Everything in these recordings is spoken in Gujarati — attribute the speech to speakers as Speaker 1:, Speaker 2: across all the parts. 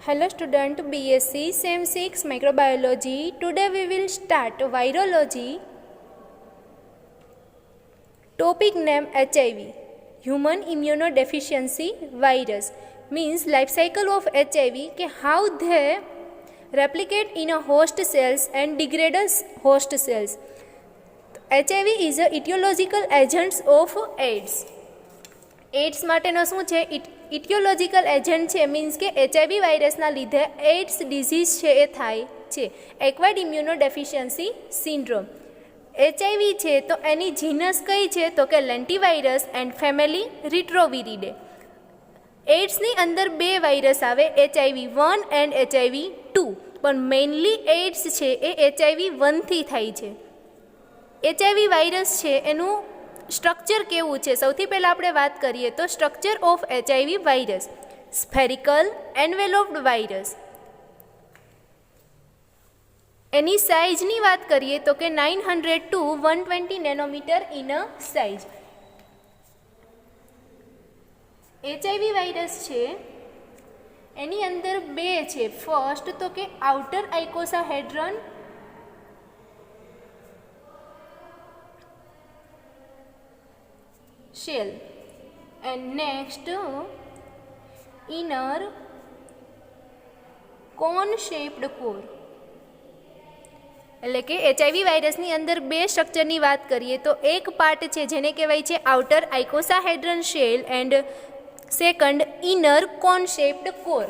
Speaker 1: Hello student, BSc Sem 6 Microbiology. Today we will start virology. Topic name HIV. Human immunodeficiency virus means life cycle of HIV ke how they replicate in a host cells and degrade host cells. HIV is a etiological agent of AIDS. AIDS માટેનો શું છે? ઇટિયોલોજિકલ એજન્ટ છે, મીન્સ કે HIV વાયરસના લીધે એડ્સ ડિઝીઝ છે એ થાય છે. Acquired immuno deficiency syndrome. HIV છે તો એની જીનસ કઈ છે? તો કે લેન્ટીવાયરસ એન્ડ ફેમિલી રિટ્રોવિરિડે. એડ્સની અંદર બે વાયરસ આવે, HIV-1 એન્ડ HIV-2, પણ મેઇનલી એડ્સ છે એ HIV-1થી થાય છે. HIV વાયરસ છે એનું સ્ટ્રક્ચર કેવું છે? સૌથી પહેલાં આપણે વાત કરીએ તો structure of HIV virus. Spherical enveloped virus. એની સાઇઝની વાત કરીએ તો કે 900 to 120 nanometre in a size. HIV virus છે એની અંદર બે છે. ફર્સ્ટ તો કે outer icosahedron shell and next inner cone shaped core. એટલે કે HIV વાયરસની અંદર બે સ્ટ્રક્ચરની વાત કરીએ તો એક પાર્ટ છે જેને કહેવાય છે outer icosahedron shell and second inner cone shaped core.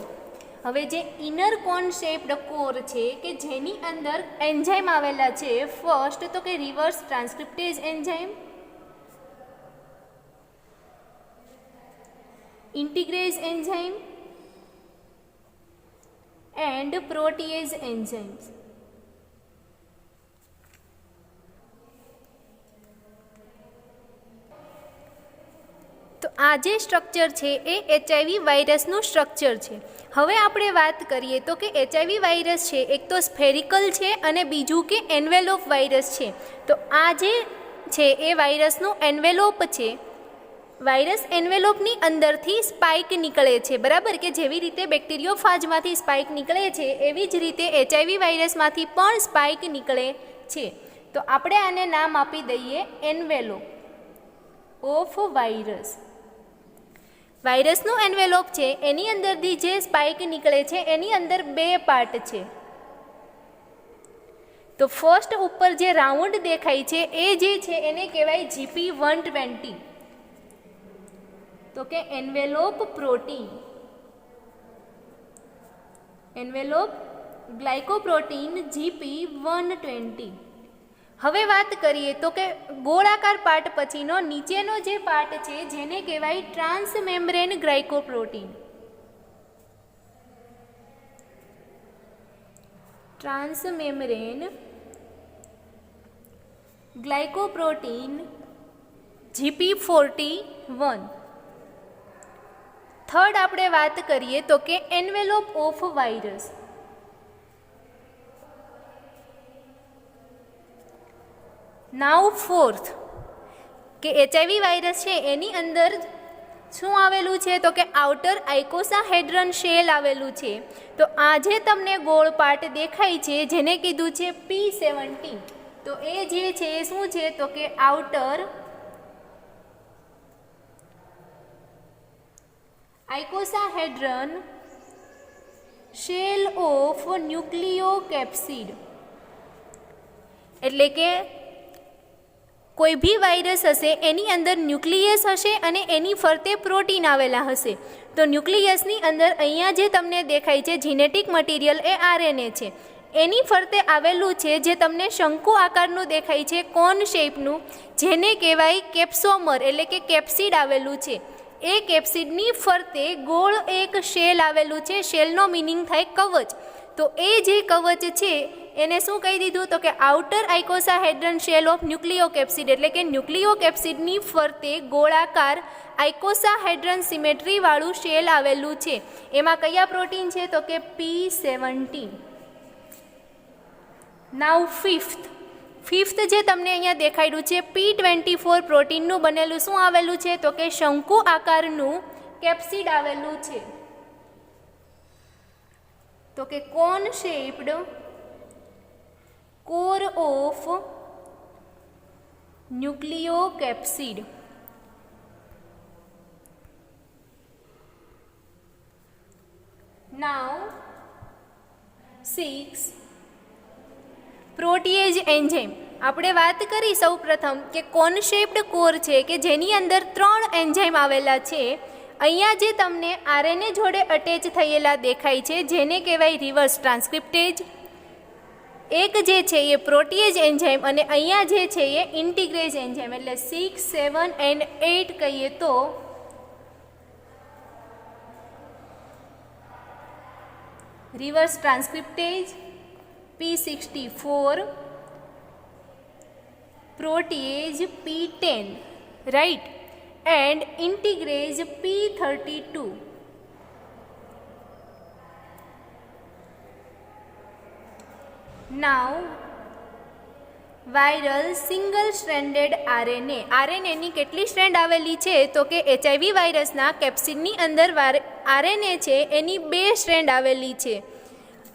Speaker 1: હવે જે ઇનર કોન શેપ્ડ કોર છે કે જેની અંદર એન્ઝાઇમ આવેલા છે, ફર્સ્ટ તો કે reverse transcriptase enzyme, integrase enzyme and protease enzymes. તો આ જે સ્ટ્રક્ચર છે એ HIV વાયરસનું સ્ટ્રક્ચર છે. હવે આપણે વાત કરીએ તો કે HIV વાયરસ છે એક તો સ્ફેરિકલ છે અને બીજું કે એન્વેલોપ વાયરસ છે. તો આ જે છે એ વાયરસનું એન્વેલોપ છે. વાયરસ એન્વેલોપની અંદરથી સ્પાઇક નીકળે છે, બરાબર, કે જેવી રીતે બેક્ટેરિયોફાજમાંથી સ્પાઇક નીકળે છે એવી જ રીતે HIV વાયરસમાંથી પણ સ્પાઇક નીકળે છે. તો આપણે આને નામ આપી દઈએ એન્વેલોપ ઓફ વાયરસ. વાયરસનું એન્વેલોપ છે એની અંદરથી જે સ્પાઇક નીકળે છે એની અંદર બે પાર્ટ છે. તો ફર્સ્ટ ઉપર જે રાઉન્ડ દેખાય છે એ જે છે એને કહેવાય GP120. તો કે envelope protein, envelope glycoprotein GP120. હવે વાત કરીએ તો કે ગોળાકાર પાર્ટ પછીનો નીચેનો જે પાર્ટ છે જેને કહેવાય transmembrane glycoprotein. Transmembrane glycoprotein GP41. Third આપણે વાત કરીએ તો કે envelope of virus. Now fourth કે HIV વાયરસ છે એની અંદર શું આવેલું છે? તો કે આઉટર આઇકોસાહેડ્રન શેલ આવેલું છે. તો આ જે તમને ગોળ પાર્ટ દેખાય છે જેને કીધું છે P17, તો એ જે છે એ શું છે? તો કે આઉટર આઇકોસાહેડ્રન શેલ ઓફ ન્યુક્લિયોકેપ્સિડ. એટલે કે કોઈ બી વાયરસ હશે એની અંદર ન્યુક્લિયસ હશે અને એની ફરતે પ્રોટીન આવેલા હશે. તો ન્યુક્લિયસની અંદર અહીંયા જે તમને દેખાય છે જીનેટિક મટીરિયલ એ RNA છે. એની ફરતે આવેલું છે જે તમને શંકુ આકારનું દેખાય છે, કોન શેપનું, જેને કહેવાય કેપ્સોમર, એટલે કે કેપ્સિડ આવેલું છે. એ કેપ્સિડની ફરતે ગોળ એક શેલ આવેલું છે. શેલનો મિનિંગ થાય કવચ. તો એ જે કવચ છે એને શું કહી દીધું? તો કે આઉટર આઇકોસાહેડ્રન શેલ ઓફ ન્યુક્લિયોકેપ્સિડ. એટલે કે ન્યુક્લિયોકેપ્સિડની ફરતે ગોળાકાર આઇકોસાહેડ્રન સિમેટ્રીવાળું શેલ આવેલું છે. એમાં કયા પ્રોટીન છે? તો કે P17. નાઉ ફિફ્થ જે તમને અહીંયા દેખાડ્યું છે P24 પ્રોટીનનું બનેલું શું આવેલું છે? તો કે શંકુ આકારનું કેપ્સિડ આવેલું છે. કે cone shaped core of nucleocapsid. Now 6 protease enzyme. આપણે વાત કરી સૌ પ્રથમ કે કોન શેપ્ડ કોર છે કે જેની અંદર 3 એન્ઝાઇમ આવેલા છે. અહીંયા જે તમને આરએનએ જોડે અટેચ થયેલા દેખાય છે જેને કહેવાય રિવર્સ ટ્રાન્સક્રિપ્ટેજ. એક જે છે એ પ્રોટીએજ એન્ઝાઇમ અને અહીંયા જે છે એ ઇન્ટિગ્રેજ એન્ઝાઇમ. એટલે 6, 7 and 8 કહીએ તો reverse transcriptase P64, protease P10, right, and integrase P32. Now viral single stranded RNA. આરએનએની કેટલી સ્ટ્રેન્ડ આવેલી છે તો કે એચઆઈવી વાયરસના કેપ્સિડની અંદર આરએનએ છે એની 2 સ્ટ્રેન્ડ આવેલી છે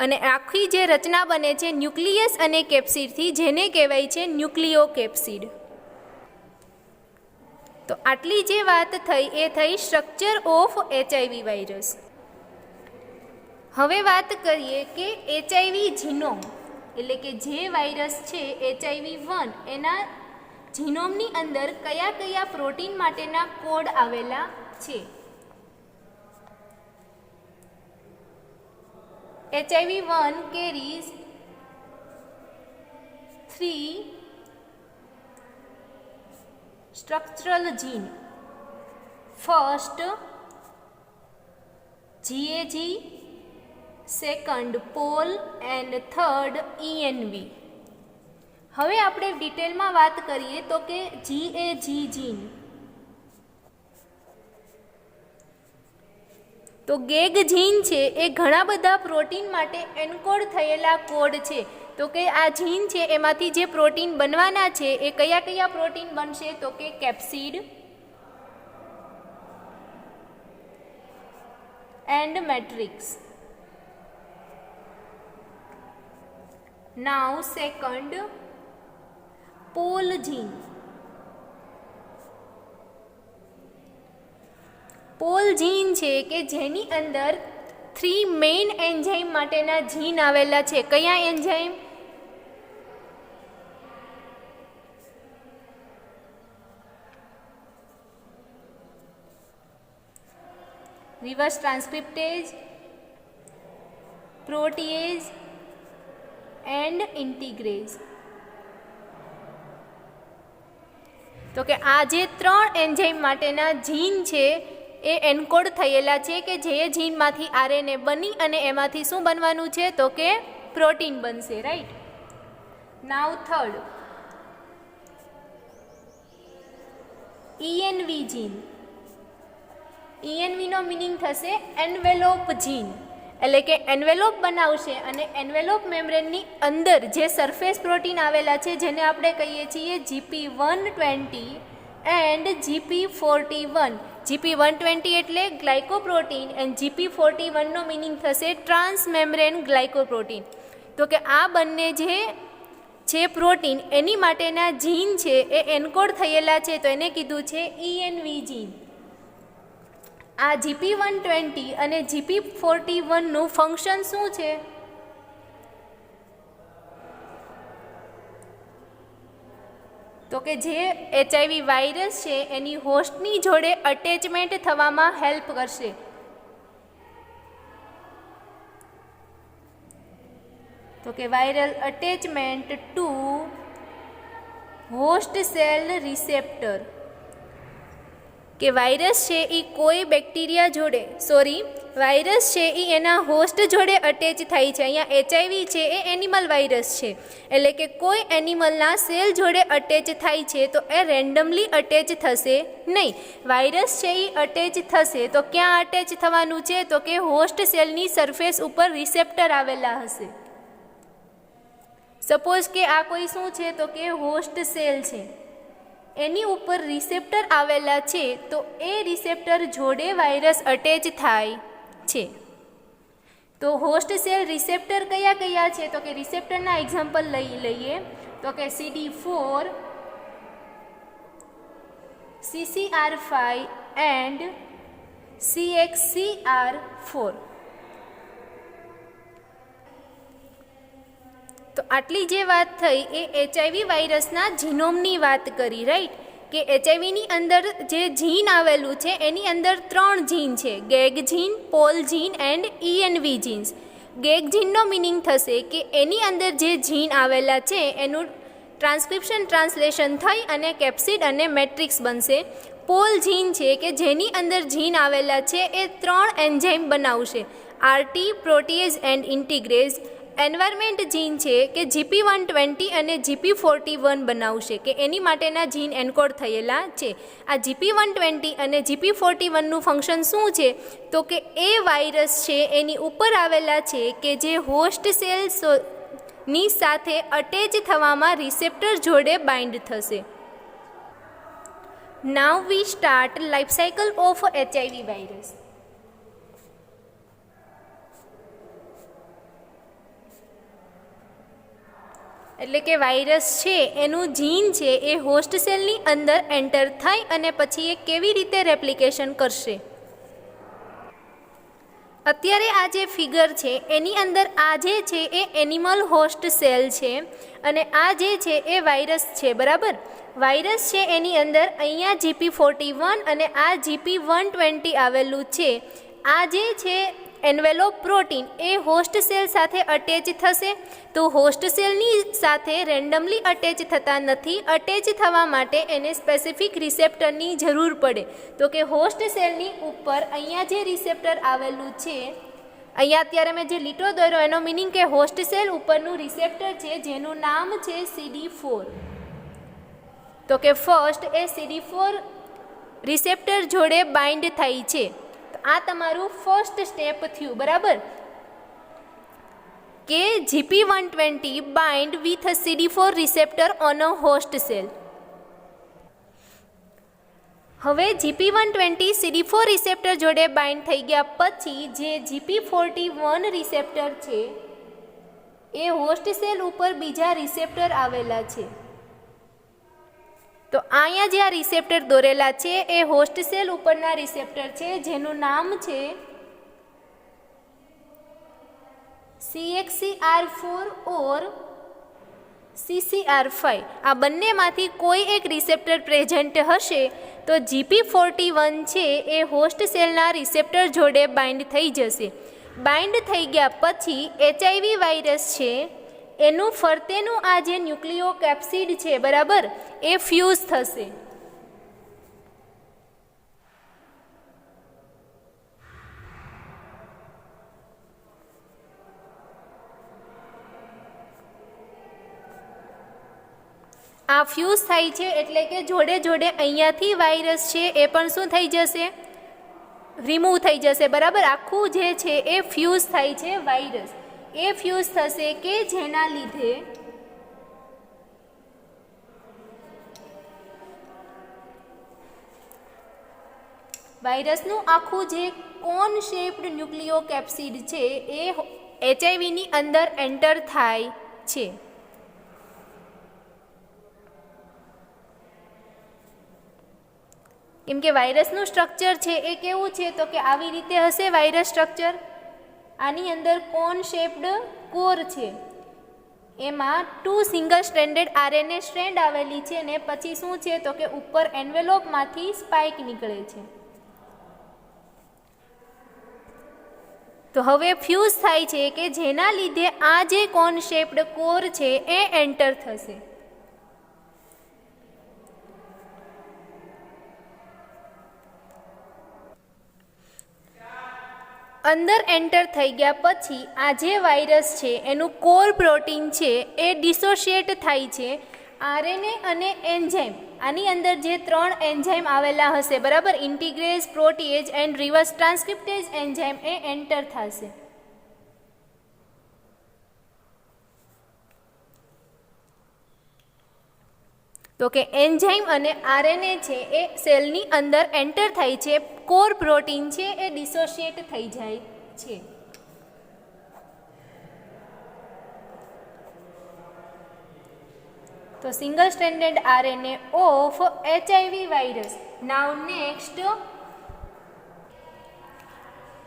Speaker 1: અને આખી જે રચના બને છે ન્યુક્લિયસ અને કેપ્સિડથી જેને કહેવાય છે ન્યુક્લિયોકેપ્સિડ. તો આટલી જે વાત થઈ એ થઈ સ્ટ્રક્ચર ઓફ એચઆઈવી વાયરસ. હવે વાત કરીએ કે એચઆઈવી જીનોમ એટલે કે જે વાયરસ છે HIV-1 એના જીનોમની અંદર કયા કયા પ્રોટીન માટેના કોડ આવેલા છે. HIV-1 carries 3 structural gene. First GAG, second POL and third ENV. હવે આપણે ડિટેલમાં વાત કરીએ તો કે GAG જીન. તો ગેગ જીન છે એ ઘણા બધા પ્રોટીન માટે એન્કોડ થયેલા કોડ છે. તો કે આ જીન છે એમાંથી જે પ્રોટીન બનવાના છે એ કયા કયા પ્રોટીન બનશે તો કે capsid and matrix. Now second pol gene. Pol gene છે કે જેની અંદર 3 મેઇન એન્ઝાઇમ માટેના જીન આવેલા છે. કયા enzyme? Reverse transcriptase, protease and integrase. તો કે આ જે 3 એન્ઝાઇમ માટેના જીન છે એ એન્કોડ થયેલા છે કે જે જીનમાંથી આરએનએ બની અને એમાંથી શું બનવાનું છે તો કે પ્રોટીન બનશે, રાઈટ. નાઉ થર્ડ ENV જીન. ENVનો મિનિંગ થશે એન્વેલોપ જીન. એટલે કે એન્વેલોપ બનાવશે અને એન્વેલોપ મેમ્બ્રેનની અંદર જે સરફેસ પ્રોટીન આવેલા છે જેને આપણે કહીએ છીએ GP120 એન્ડ GP41. GP120 એટલે ગ્લાયકોપ્રોટીન એન્ડ GP41નો મિનિંગ થશે ટ્રાન્સ મેમ્બ્રેન ગ્લાયકોપ્રોટીન. તો કે આ બંને જે છે પ્રોટીન એની માટેના જીન છે એ એન્કોડ થયેલા છે તો એને કીધું છે ENV જીન. આ GP120 અને GP41નું ફંક્શન શું છે? તો કે જે HIV વાયરસ છે એની હોસ્ટની જોડે અટેચમેન્ટ થવામાં હેલ્પ કરશે. તો કે viral attachment to host cell receptor. કે વાયરસ છે એ કોઈ બેક્ટેરિયા જોડે વાયરસ છે એ એના હોસ્ટ જોડે અટેચ થાય છે. અહીંયા HIV છે એ એનિમલ વાયરસ છે એટલે કે કોઈ એનિમલના સેલ જોડે અટેચ થાય છે તો એ રેન્ડમલી અટેચ થશે નહીં. વાયરસ છે એ અટેચ થશે તો ક્યાં અટેચ થવાનું છે તો કે હોસ્ટ સેલની સરફેસ ઉપર રિસેપ્ટર આવેલા હશે. સપોઝ કે આ કોઈ શું છે તો કે હોસ્ટ સેલ છે, એની ઉપર રિસેપ્ટર આવેલા છે તો એ રિસેપ્ટર જોડે વાયરસ અટેચ થાય છે. તો હોસ્ટ સેલ રિસેપ્ટર કયા કયા છે તો કે રિસેપ્ટરના એક્ઝામ્પલ લઈ લઈએ તો કે CD4, CCR5 એન્ડ CXCR4. તો આટલી જે વાત થઈ એ HIV વાયરસના જીનોમની વાત કરી, રાઈટ, કે એચઆઈવીની અંદર જે જીન આવેલું છે એની અંદર 3 જીન છે, gag gene, pol gene and ENV genes. Gag જીનનો મિનિંગ થશે કે એની અંદર જે જીન આવેલા છે એનું ટ્રાન્સક્રિપ્શન ટ્રાન્સલેશન થઈ અને કેપ્સિડ અને મેટ્રિક્સ બનશે. પોલ જીન છે કે જેની અંદર જીન આવેલા છે એ 3 એન્ઝાઇમ બનાવશે, RT, પ્રોટીએઝ એન્ડ ઇન્ટિગ્રેઝ. એન્વાયરમેન્ટ જીન છે કે GP120 અને GP41 બનાવશે કે એની માટેના જીન એન્કોડ થયેલા છે. આ GP120 અને GP41નું ફંક્શન શું છે તો કે એ વાયરસ છે એની ઉપર આવેલા છે કે જે હોસ્ટ સેલ્સની સાથે અટેચ થવામાં રિસેપ્ટર જોડે બાઇન્ડ થશે. Now we start life cycle of HIV virus. એટલે કે વાયરસ છે એનું જીન છે એ હોસ્ટ સેલની અંદર એન્ટર થાય અને પછી એ કેવી રીતે રેપ્લિકેશન કરશે. અત્યારે આ જે ફિગર છે એની અંદર આ જે છે એ એનિમલ હોસ્ટ સેલ છે અને આ જે છે એ વાયરસ છે, બરાબર. વાયરસ છે એની અંદર અહીંયા GP41 અને આ GP120 આવેલું છે. આ જે છે એન્વેલોપ પ્રોટીન એ હોસ્ટ સેલ સાથે અટેચ થશે. તો હોસ્ટ સેલની સાથે રેન્ડમલી અટેચ થતા નથી, અટેચ થવા માટે એને સ્પેસિફિક રિસેપ્ટરની જરૂર પડે. તો કે હોસ્ટ સેલની ઉપર અહીંયા જે રિસેપ્ટર આવેલું છે, અહીંયા અત્યારે મેં જે લીટો દોર્યો એનો મિનિંગ કે હોસ્ટ સેલ ઉપરનું રિસેપ્ટર છે જેનું નામ છે CD4. તો કે ફર્સ્ટ એ CD4 રિસેપ્ટર જોડે બાઇન્ડ થાય છે. આ તમારું ફર્સ્ટ સ્ટેપ થયું, બરાબર, કે GP120 bind with CD4 receptor on a host cell. હવે GP120 CD4 રિસેપ્ટર જોડે બાઇન્ડ થઈ ગયા પછી જે GP41 રિસેપ્ટર છે એ હોસ્ટ સેલ ઉપર બીજા રિસેપ્ટર આવેલા છે. તો અહીંયા જે આ રિસેપ્ટર દોરેલા છે એ હોસ્ટ સેલ ઉપરના રિસેપ્ટર છે જેનું નામ છે CXCR4 ઓર CCR5. આ બંનેમાંથી કોઈ એક રિસેપ્ટર પ્રેઝન્ટ હશે તો GP41 છે એ હોસ્ટ સેલના રિસેપ્ટર જોડે બાઇન્ડ થઈ જશે. બાઇન્ડ થઈ ગયા પછી HIV વાયરસ છે એનું ફરતેનું આ જે ન્યુક્લિયો કેપ્સિડ છે, બરાબર, એ ફ્યુઝ થશે. આ ફ્યુઝ થાય છે એટલે કે જોડે જોડે અહીંયાથી વાયરસ છે એ પણ શું થઈ જશે, રિમૂવ થઈ જશે, બરાબર. આખું જે છે એ ફ્યુઝ થાય છે, વાયરસ એ ફ્યુઝ થશે કે જેના લીધે વાયરસનું આખું જે કોન શેપ્ડ ન્યુક્લિયો કેપ્સિડ છે એ એચઆઈવીની અંદર એન્ટર થાય છે. કેમ કે વાયરસનું સ્ટ્રક્ચર છે એ કેવું છે તો કે આવી રીતે હશે વાયરસ સ્ટ્રક્ચર. આની અંદર કોન શેપ્ડ કોર છે, એમાં 2 સિંગલ સ્ટ્રેન્ડેડ RNA સ્ટ્રેન્ડ આવેલી છે ને પછી શું છે તો કે ઉપર એન્વેલોપમાંથી સ્પાઇક નીકળે છે. તો હવે ફ્યુઝ થાય છે કે જેના લીધે આ જે કોન શેપ્ડ કોર છે એ એન્ટર થશે. અંદર એન્ટર થઈ ગયા પછી આ જે વાયરસ છે એનું કોર પ્રોટીન છે એ ડિસોશિએટ થાય છે RNA અને એન્ઝાઇમ. આની અંદર જે 3 એન્ઝાઇમ આવેલા હશે, બરાબર, integrase, protease and reverse transcriptase enzyme એ એન્ટર થશે. તો કે એન્ઝાઇમ અને RNA છે એ સેલની અંદર એન્ટર થાય છે, કોર પ્રોટીન છે એ ડિસોશિએટ થઈ જાય છે. તો single stranded RNA of HIV virus. Now next,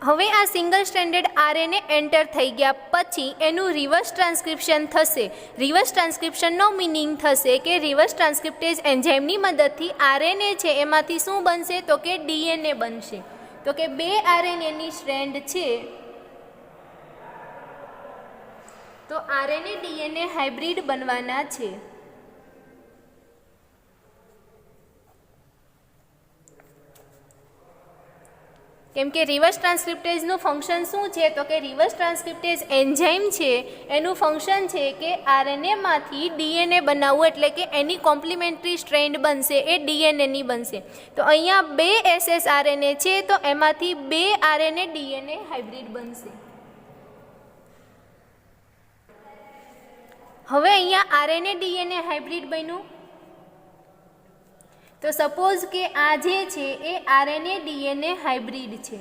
Speaker 1: હવે આ સિંગલ સ્ટ્રેન્ડેડ RNA એન્ટર થઈ ગયા પછી એનું રિવર્સ ટ્રાન્સક્રિપ્શન થશે. રિવર્સ ટ્રાન્સક્રિપ્શનનો મિનિંગ થશે કે રિવર્સ ટ્રાન્સક્રિપ્ટેજ એન્ઝાઇમની મદદથી RNA છે એમાંથી શું બનશે તો કે DNA બનશે. તો કે 2 RNAની સ્ટ્રેન્ડ છે તો RNA DNA હાઇબ્રિડ બનવાના છે. કેમ કે રિવર્સ ટ્રાન્સક્રિપ્ટેજનું ફંક્શન શું છે તો કે રિવર્સ ટ્રાન્સક્રિપ્ટેજ એન્ઝાઇમ છે એનું ફંક્શન છે કે RNAમાંથી DNA બનાવવું, એટલે કે એની કોમ્પ્લિમેન્ટરી સ્ટ્રેન્ડ બનશે એ DNAની બનશે. તો અહીંયા 2 ssRNA છે તો એમાંથી 2 RNA DNA હાઇબ્રિડ બનશે. હવે અહીંયા RNA DNA હાઇબ્રિડ બન્યું. તો સપોઝ કે આ જે છે એ RNA DNA હાઇબ્રિડ છે.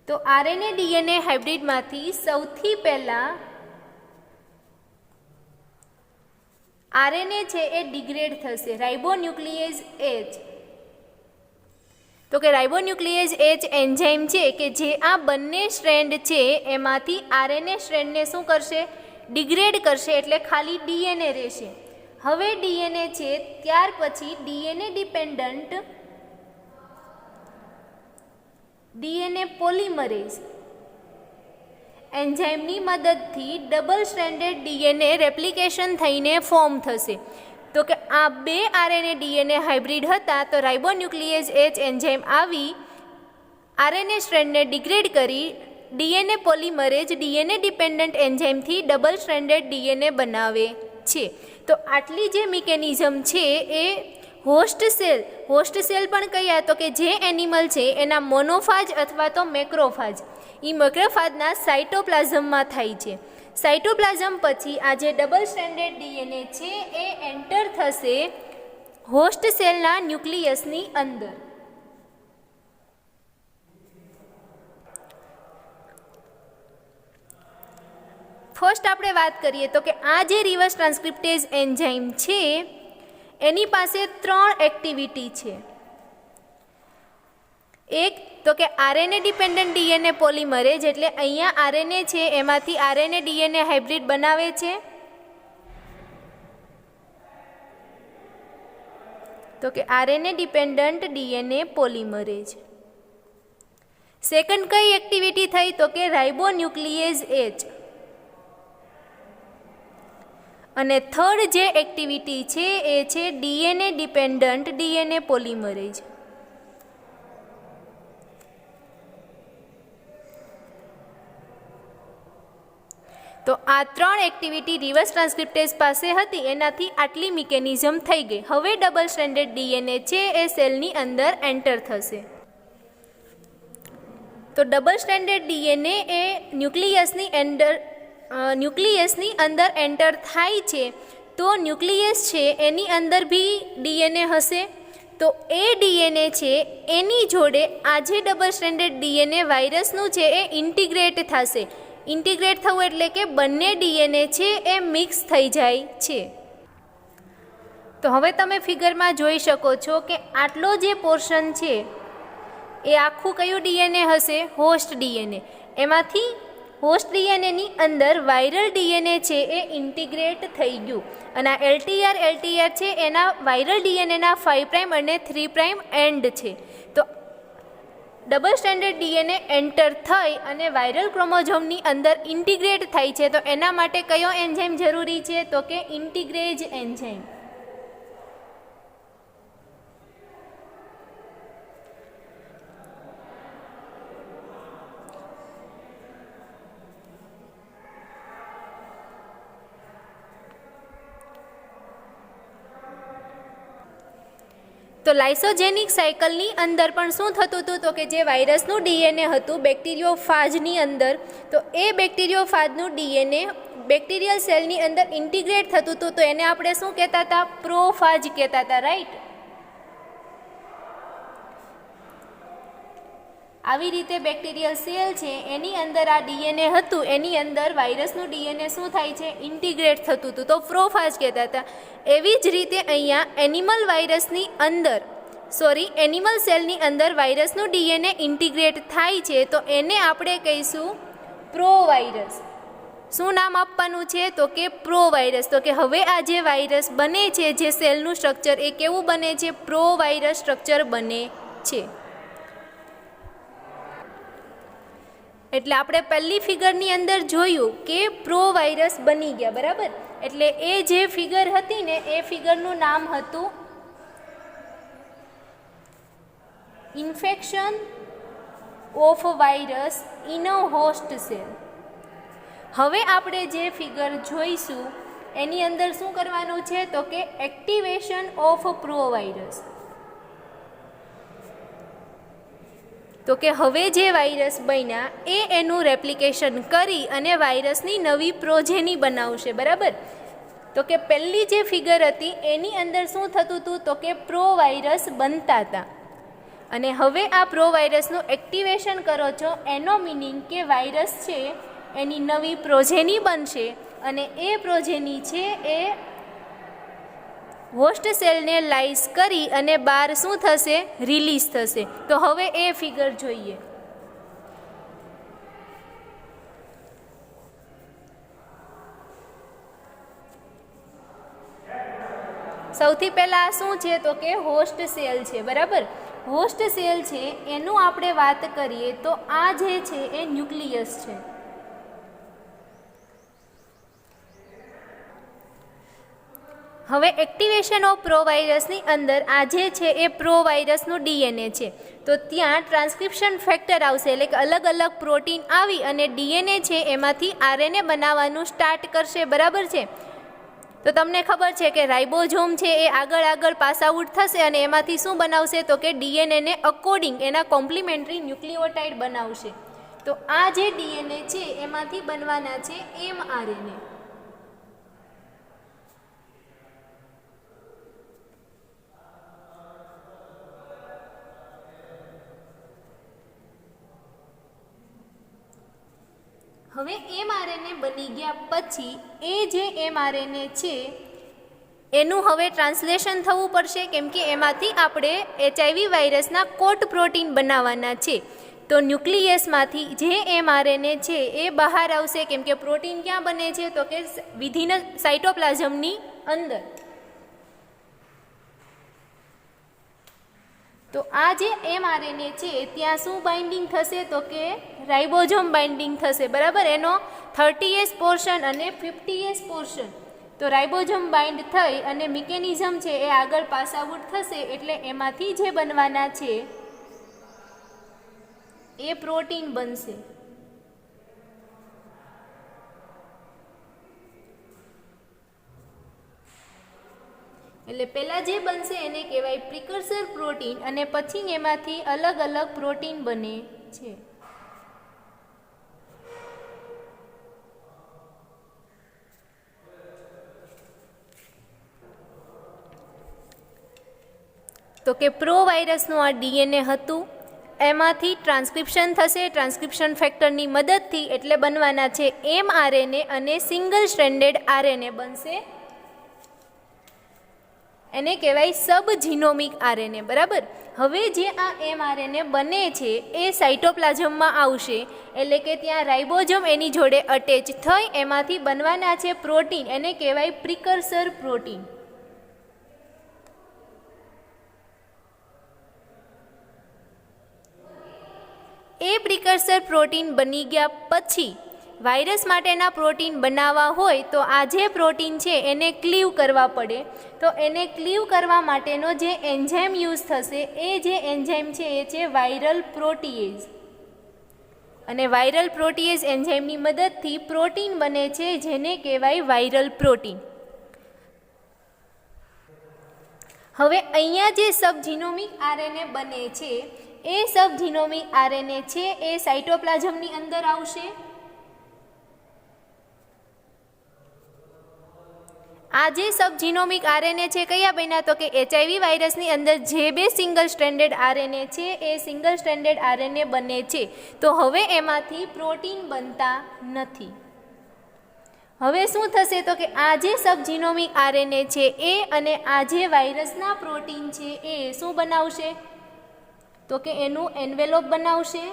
Speaker 1: તો RNA DNA હાઇબ્રિડમાંથી સૌથી પહેલાં RNA છે એ ડિગ્રેડ થશે રાઇબોન્યુક્લિયેઝ H. તો કે રાઇબોન્યુક્લિયેઝ H એન્ઝાઇમ છે કે જે આ બંને સ્ટ્રેન્ડ છે એમાંથી RNA સ્ટ્રેન્ડને શું કરશે? ડિગ્રેડ કરશે, એટલે ખાલી DNA રહેશે. હવે DNA છે ત્યાર પછી DNA ડિપેન્ડન્ટ DNA પોલિમરેઝ એન્ઝાઇમની મદદથી ડબલ સ્ટ્રેન્ડેડ DNA રેપ્લિકેશન થઈને ફોર્મ થશે. તો કે આ 2 RNA DNA હાઇબ્રિડ હતા તો રાઇબોન્યુક્લિયેઝ H એન્ઝાઇમ આવી RNA સ્ટ્રેન્ડને ડિગ્રેડ કરી DNA પોલિમરેઝ DNA ડિપેન્ડન્ટ એન્ઝાઇમથી ડબલ સ્ટ્રેન્ડેડ DNA બનાવે છે. તો આટલી જે મિકેનિઝમ છે એ હોસ્ટ સેલ પણ કયા તો કે જે એનિમલ છે એના મોનોફાજ અથવા તો મેક્રોફાજ, એ મેક્રોફાજના સાઇટોપ્લાઝમમાં થાય છે. સાઇટોપ્લાઝમ પછી આ જે ડબલ સ્ટ્રેન્ડેડ DNA છે એ એન્ટર થશે હોસ્ટ સેલના ન્યુક્લિયસની અંદર. ફર્સ્ટ આપણે વાત કરીએ તો કે આ જે રિવર્સ ટ્રાન્સક્રિપ્ટેજ એન્ઝાઇમ છે એની પાસે 3 એક્ટિવિટી છે. એક તો કે RNA ડિપેન્ડન્ટ DNA પોલિમરેઝ, એટલે અહીંયા RNA છે એમાંથી RNA DNA હાઇબ્રિડ બનાવે છે. તો કે RNA dependent DNA polymerase. Second કઈ એક્ટિવિટી થઈ તો કે રાઇબોન્યુક્લિયેઝ H. અને થર્ડ જે એક્ટિવિટી છે એ છે DNA ડિપેન્ડન્ટ DNA પોલિમરેઝ. તો આ 3 એક્ટિવિટી રિવર્સ ટ્રાન્સક્રિપ્ટેજ પાસે હતી, એનાથી આટલી મિકેનિઝમ થઈ ગઈ. હવે ડબલ સ્ટ્રેન્ડેડ DNA છે એ સેલની અંદર એન્ટર થશે. તો ડબલ સ્ટ્રેન્ડેડ DNA એ ન્યુક્લિયસની અંદર એન્ટર થાય છે. તો ન્યુક્લિયસ છે એની અંદર બી DNA હશે. તો એ DNA છે એની જોડે આ જે ડબલ સ્ટ્રેન્ડેડ DNA વાયરસનું છે એ ઇન્ટિગ્રેટ થશે. ઇન્ટિગ્રેટ થવું એટલે કે બંને DNA છે એ મિક્સ થઈ જાય છે. તો હવે તમે ફિગરમાં જોઈ શકો છો કે આટલો જે પોર્શન છે એ આખું કયું DNA હશે? Host DNA. એમાંથી હોસ્ટ DNAની અંદર વાયરલ DNA છે એ ઇન્ટિગ્રેટ થઈ ગયું. અને આ LTR છે એના વાયરલ DNAના 5' અને 3' એન્ડ છે. તો ડબલ સ્ટ્રેન્ડેડ DNA એન્ટર થઈ અને વાયરલ ક્રોમોઝોમની અંદર ઇન્ટિગ્રેટ થાય છે. તો એના માટે કયો એન્ઝાઇમ જરૂરી છે? તો કે ઇન્ટિગ્રેજ એન્ઝાઇમ. તો લાઇસોજેનિક સાયકલની અંદર પણ શું થતું હતું તો કે જે વાયરસનું DNA હતું બેક્ટેરિયોફાજની અંદર, તો એ બેક્ટેરિયોફાજનું DNA બેક્ટેરિયલ સેલની અંદર ઇન્ટિગ્રેટ થતું હતું. તો એને આપણે શું કહેતા હતા? પ્રોફાજ કહેતા હતા, રાઈટ? આવી રીતે બેક્ટેરિયલ સેલ છે એની અંદર આ ડીએનએ હતું, એની અંદર વાયરસનું ડીએનએ શું થાય છે, ઇન્ટિગ્રેટ થતું હતું, તો પ્રોફાજ કહેતા હતા. એવી જ રીતે અહીંયા એનિમલ સેલની અંદર વાયરસનું ડીએનએ ઇન્ટિગ્રેટ થાય છે, તો એને આપણે કહીશું પ્રોવાયરસ. શું નામ આપવાનું છે, તો કે પ્રોવાયરસ. તો કે હવે આ જે વાયરસ બને છે, જે સેલનું સ્ટ્રક્ચર એ કેવું બને છે, પ્રોવાયરસ સ્ટ્રક્ચર બને છે. એટલે આપણે પહેલી ફિગરની અંદર જોયું કે પ્રોવાયરસ બની ગયા, બરાબર. એટલે એ જે ફિગર હતી ને એ ફિગરનું નામ હતું infection of virus in a host cell. હવે આપણે જે ફિગર જોઈશું એની અંદર શું કરવાનું છે, તો કે એક્ટિવેશન ઓફ પ્રોવાયરસ. તો કે હવે જે વાયરસ બન્યા એ એનું રેપ્લિકેશન કરી અને વાયરસની નવી પ્રોજેની બનાવશે, બરાબર. તો કે પહેલી જે ફિગર હતી એની અંદર શું થતું હતું, તો કે પ્રોવાયરસ બનતા હતા. અને હવે આ પ્રોવાયરસનું એક્ટિવેશન કરો છો, એનો મિનિંગ કે વાયરસ છે એની નવી પ્રોજેની બનશે અને એ પ્રોજેની છે એ હોસ્ટ સેલને લાઇસ કરી અને બહાર શું થશે, રિલીઝ થશે. તો હવે એ ફિગર જોઈએ. સૌથી પહેલાં શું છે, તો કે હોસ્ટ સેલ છે, બરાબર. હોસ્ટ સેલ છે એનું આપણે વાત કરીએ તો આ જે છે એ ન્યુક્લિયસ છે. હવે એક્ટિવેશન ઓફ પ્રોવાયરસની અંદર આ જે છે એ પ્રોવાયરસનું ડીએનએ છે, તો ત્યાં ટ્રાન્સક્રિપ્શન ફેક્ટર આવશે, એટલે કે અલગ અલગ પ્રોટીન આવી અને ડીએનએ છે એમાંથી આરએનએ બનાવવાનું સ્ટાર્ટ કરશે, બરાબર છે. તો તમને ખબર છે કે રાઇબોઝોમ છે એ આગળ પાસ આઉટ થશે અને એમાંથી શું બનાવશે, તો કે ડીએનએને અકોર્ડિંગ એના કોમ્પ્લિમેન્ટરી ન્યુક્લિયોટાઇડ બનાવશે. તો આ જે ડીએનએ છે એમાંથી બનવાના છે એમઆરએનએ. હવે એમઆરએનએ બની ગયા પછી એ જે એમઆરએનએ છે એનું હવે ટ્રાન્સલેશન થવું પડશે, કેમ કે એમાંથી આપણે એચઆઈવી વાયરસના કોટ પ્રોટીન બનાવવાના છે. તો ન્યુક્લિયસમાંથી જે એમઆરએનએ છે એ બહાર આવશે, કેમ કે પ્રોટીન ક્યાં બને છે, તો કે વિધિન સાઇટોપ્લાઝમની અંદર. તો આ જે એમઆરએનએ છે ત્યાં શું બાઇન્ડિંગ થશે, તો કે રાઇબોઝોમ બાઇન્ડિંગ થશે, બરાબર. એનો 30S પોર્શન અને 50S પોર્શન. તો રાઇબોઝોમ બાઇન્ડ થઈ અને મિકેનિઝમ છે એ આગળ પાસ આઉટ થશે, એટલે એમાંથી જે બનવાના છે એ પ્રોટીન બનશે. એટલે પહેલાં જે બનશે એને કહેવાય પ્રિકર્સર પ્રોટીન અને પછી એમાંથી અલગ અલગ પ્રોટીન બને છે. તો કે પ્રોવાયરસનું આ ડીએનએ હતું, એમાંથી ટ્રાન્સક્રિપ્શન થશે ટ્રાન્સક્રિપ્શન ફેક્ટરની મદદથી, એટલે બનવાના છે એમઆરએનએ અને સિંગલ સ્ટ્રેન્ડેડ આરએનએ બનશે. એને કહેવાય સબ જીનોમિક આરએનએ, બરાબર. હવે જે આ એમઆરએનએ બને છે એ સાઇટોપ્લાઝમમાં આવશે, એટલે કે ત્યાં રાઇબોઝોમ એની જોડે અટેચ થઈ એમાંથી બનવાના છે પ્રોટીન, એને કહેવાય પ્રિકર્સર પ્રોટીન. એ પ્રિકર્સર પ્રોટીન બની ગયા પછી વાયરસ માટેના પ્રોટીન બનાવવા હોય તો આ જે પ્રોટીન છે એને ક્લીવ કરવા પડે. તો એને ક્લીવ કરવા માટેનો જે એન્ઝાઇમ યુઝ થશે એ જે એન્ઝાઇમ છે એ છે વાયરલ પ્રોટીએઝ. અને વાયરલ પ્રોટીએઝ એન્ઝાઇમની મદદથી પ્રોટીન બને છે જેને કહેવાય વાયરલ પ્રોટીન. હવે અહીંયા જે સબજીનોમિક આરએનએ બને છે એ સબજીનોમિક આરએનએ છે એ સાઇટોપ્લાઝમની અંદર આવશે. આ જે સબજીનોમિક આરએનએ છે કયા બન્યા તો કે એચઆઈવી વાયરસની અંદર જે બે સિંગલ સ્ટ્રેન્ડેડ આરએનએ છે એ સિંગલ સ્ટ્રેન્ડેડ આરએનએ બને છે. તો હવે એમાંથી પ્રોટીન બનતા નથી. હવે શું થશે તો કે આ જે સબજીનોમિક આરએનએ છે એ અને આ જે વાયરસના પ્રોટીન છે એ શું બનાવશે તો કે એનું એન્વેલોપ બનાવશે.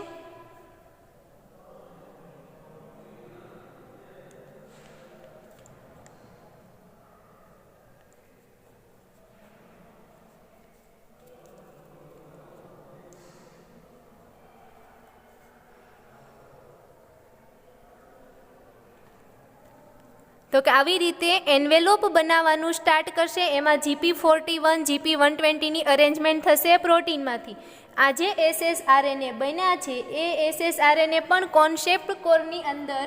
Speaker 1: તો કે આવી રીતે એન્વેલોપ બનાવવાનું સ્ટાર્ટ કરશે. એમાં GP41 GP120ની અરેન્જમેન્ટ થશે પ્રોટીનમાંથી. આ જે SSRNA બન્યા છે એ SSRNA પણ કોન્સેપ્ટ કોરની અંદર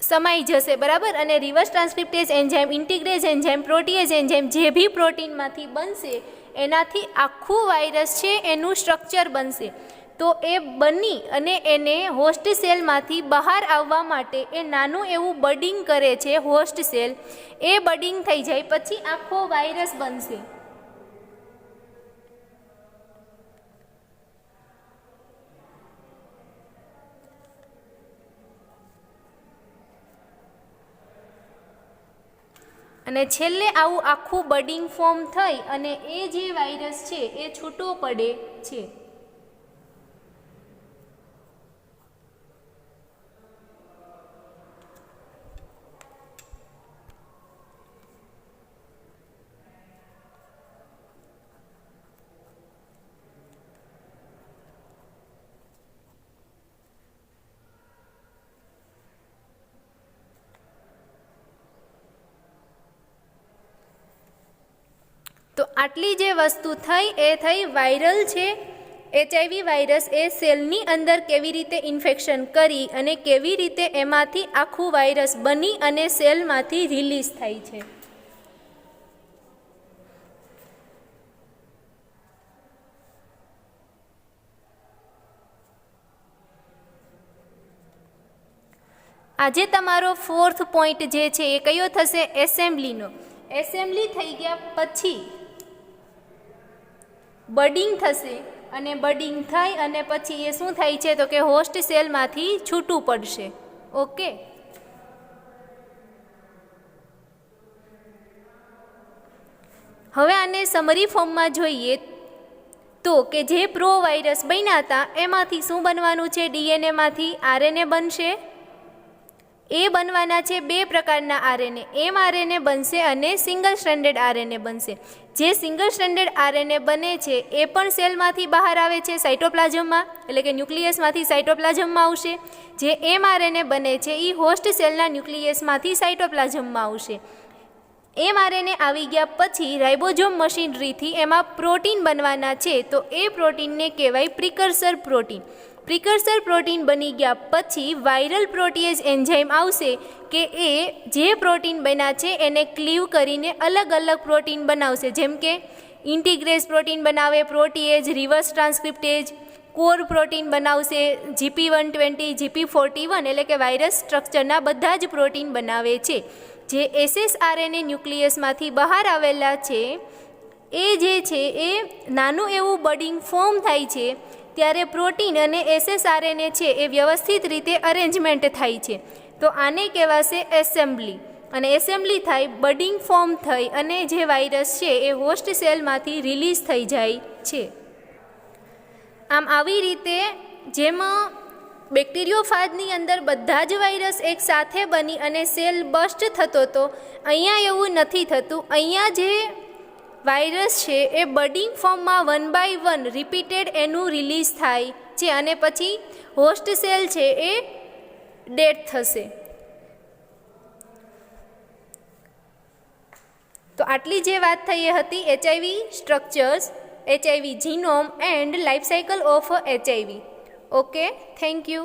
Speaker 1: સમાઈ જશે, બરાબર. અને રિવર્સ ટ્રાન્સક્રિપ્ટેજ એન્ઝાઇમ, ઇન્ટિગ્રેજ એન્ઝાઇમ, પ્રોટીએજ એન્ઝાઇમ જે બી પ્રોટીનમાંથી બનશે એનાથી આખું વાયરસ છે એનું સ્ટ્રક્ચર બનશે. તો એ બની અને એને હોસ્ટ સેલમાંથી બહાર આવવા માટે એ નાનું એવું બડિંગ કરે છે હોસ્ટ સેલ. એ બડિંગ થઈ જાય પછી આખો વાયરસ બનશે. અને છેલ્લે આવું આખું બડિંગ ફોર્મ થઈ અને એ જે વાયરસ છે એ છૂટો પડે છે. તો આટલી જે વસ્તુ થઈ એ થઈ વાયરલ છે. એચઆઈવી વાયરસ એ સેલની અંદર કેવી રીતે ઇન્ફેક્શન કરી અને કેવી રીતે એમાંથી આખું વાયરસ બની અને સેલમાંથી રિલીઝ થાય છે. આજે તમારો 4th પોઈન્ટ જે છે એ કયો થશે? એસેમ્બલીનો. એસેમ્બલી થઈ ગયા પછી બડિંગ થશે અને બડિંગ થઈ અને પછી એ શું થાય છે તો કે હોસ્ટ સેલમાંથી છૂટું પડશે. ઓકે. હવે આને સમરી ફોર્મમાં જોઈએ તો કે જે પ્રો વાયરસ બન્યા હતા એમાંથી શું બનવાનું છે? ડીએનએમાંથી આરએનએ બનશે. એ બનવાના છે બે પ્રકારના આરએનએ. mRNA બનશે અને સિંગલ સ્ટ્રેન્ડેડ આરએનએ બનશે. જે સિંગલ સ્ટ્રેન્ડેડ આરએનએ બને છે એ પણ સેલમાંથી બહાર આવે છે સાઇટોપ્લાઝમમાં, એટલે કે ન્યુક્લિયસમાંથી સાઇટોપ્લાઝમમાં આવશે. જે mRNA બને છે એ હોસ્ટ સેલના ન્યુક્લિયસમાંથી સાઇટોપ્લાઝમમાં આવશે. mRNA આવી ગયા પછી રાઇબોઝોમ મશીનરીથી એમાં પ્રોટીન બનવાના છે. તો એ પ્રોટીનને કહેવાય પ્રિકર્સર પ્રોટીન. પ્રિકર્સર પ્રોટીન બની ગયા પછી વાયરલ પ્રોટીએજ એન્ઝાઇમ આવશે કે એ જે પ્રોટીન બન્યા છે એને ક્લીવ કરીને અલગ અલગ પ્રોટીન બનાવશે. જેમ કે ઇન્ટિગ્રેજ પ્રોટીન બનાવે પ્રોટીએજ, રિવર્સ ટ્રાન્સક્રિપ્ટેજ, કોર પ્રોટીન બનાવશે GP120 GP41, એટલે કે વાયરસ સ્ટ્રક્ચરના બધા જ પ્રોટીન બનાવે છે. જે SSRNA ન્યુક્લિયસમાંથી બહાર આવેલા છે એ જે છે એ નાનું એવું બડિંગ ફોર્મ થાય છે ત્યારે પ્રોટીન અને SSRNA છે એ વ્યવસ્થિત રીતે અરેન્જમેન્ટ થાય છે. તો આને કહેવાશે એસેમ્બલી. અને એસેમ્બલી થાય, બડિંગ ફોર્મ થઈ અને જે વાયરસ છે એ હોસ્ટ સેલમાંથી રિલીઝ થઈ જાય છે. આમ આવી રીતે જેમાં બેક્ટેરિયોફાજની અંદર બધા જ વાયરસ એક સાથે બની અને સેલ બસ્ટ થતો હતો, અહીંયા એવું નથી થતું. અહીંયા જે વાયરસ છે એ બડિંગ ફોર્મમાં 1 by 1 રિપીટેડ એનું રિલીઝ થાય છે અને પછી હોસ્ટ સેલ છે એ ડેડ થશે. તો આટલી જે વાત થઈ એ હતી HIV structures, HIV genome and life cycle of HIV. Okay, thank you.